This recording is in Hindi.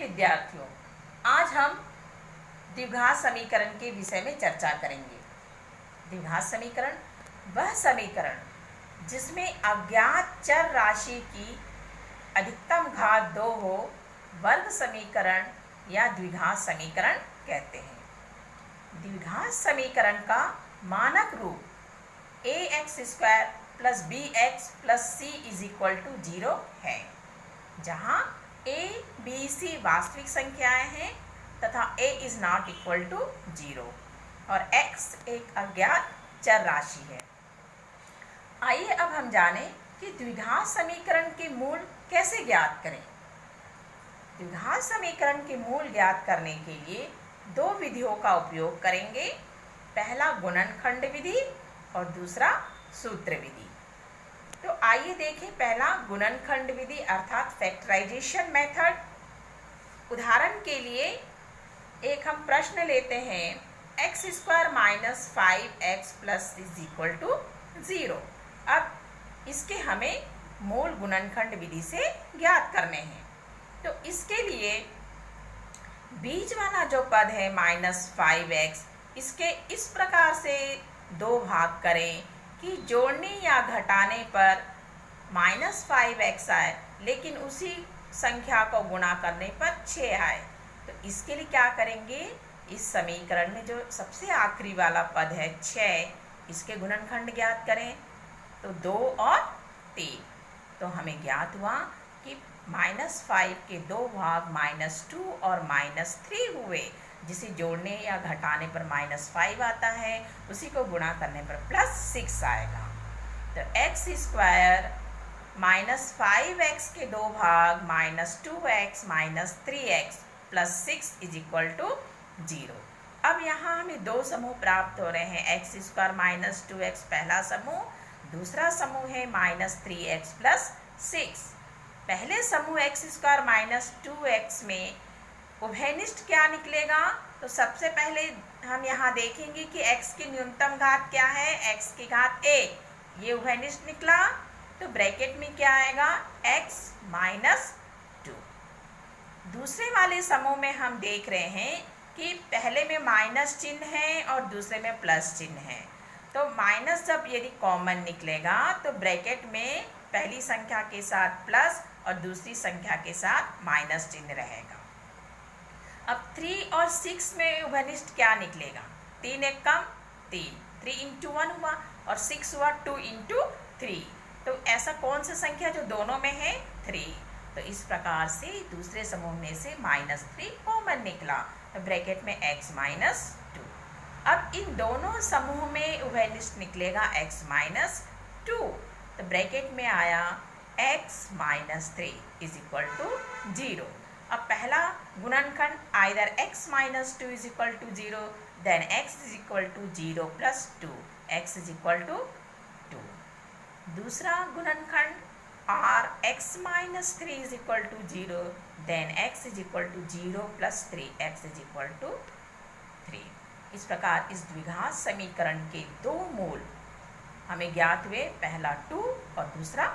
विद्यार्थियों, आज हम द्विघात समीकरण के विषय में चर्चा करेंगे। द्विघात समीकरण वह समीकरण जिसमें अज्ञात चर राशि की अधिकतम घात 2 हो, वर्ग समीकरण या द्विघात समीकरण कहते हैं। द्विघात समीकरण का मानक रूप ax² + bx + c = 0 है, जहाँ a, b, c वास्तविक संख्याएं हैं तथा a ≠ 0 और x एक अज्ञात चर राशि है। आइए अब हम जानें कि द्विघात समीकरण के मूल कैसे ज्ञात करें। द्विघात समीकरण के मूल ज्ञात करने के लिए दो विधियों का उपयोग करेंगे। पहला गुणनखंड विधि और दूसरा सूत्र विधि। तो आइए देखें पहला गुणनखंड विधि अर्थात फैक्टराइजेशन मेथड। उदाहरण के लिए एक हम प्रश्न लेते हैं x² - 5x + 0। अब इसके हमें मूल गुणनखंड विधि से ज्ञात करने हैं। तो इसके लिए बीच वाला जो पद है -5x, इसके इस प्रकार से दो भाग करें कि जोड़ने या घटाने पर -5x आए, लेकिन उसी संख्या को गुणा करने पर 6 आए। तो इसके लिए क्या करेंगे, इस समीकरण में जो सबसे आखिरी वाला पद है 6, इसके गुणनखंड ज्ञात करें। तो 2 और 3। तो हमें ज्ञात हुआ कि -5 के दो भाग -2 और -3 हुए, जिसे जोड़ने या घटाने पर -5 आता है, उसी को गुणा करने पर +6 आएगा। तो x² - 5x के दो भाग -2x - 3x + 6 = 0। अब यहाँ हमें दो समूह प्राप्त हो रहे हैं, x² - 2x पहला समूह, दूसरा समूह है -3x + 6। पहले समूह x² - 2x में उभयनिष्ठ क्या निकलेगा। तो सबसे पहले हम यहाँ देखेंगे कि x की न्यूनतम घात क्या है, x की घात 1, ये उभयनिष्ठ निकला। तो ब्रैकेट में क्या आएगा, x - 2। दूसरे वाले समूह में हम देख रहे हैं कि पहले में माइनस चिन्ह है और दूसरे में प्लस चिन्ह है। तो माइनस जब यदि कॉमन निकलेगा तो ब्रैकेट में पहली संख्या के साथ प्लस और दूसरी संख्या के साथ माइनस चिन्ह रहेगा। अब 3 और 6 में उभयनिष्ठ क्या निकलेगा, 3 एक कम 3, 3 × 1 हुआ और 6 हुआ 2 × 3। तो ऐसा कौन सा संख्या जो दोनों में है, 3। तो इस प्रकार से दूसरे समूह में से -3 कॉमन निकला। तो ब्रैकेट में x - 2। अब इन दोनों समूह में उभयनिष्ठ निकलेगा x - 2। तो ब्रैकेट में आया x - 3 = 0। अब पहला गुणनखंड either x - 2 = 0, then x = 0 + 2, x = 2। दूसरा गुणनखंड r x - 3 = 0, then x = 0 + 3, x = 3। इस प्रकार इस द्विघात समीकरण के दो मूल हमें ज्ञात हुए, पहला 2 और दूसरा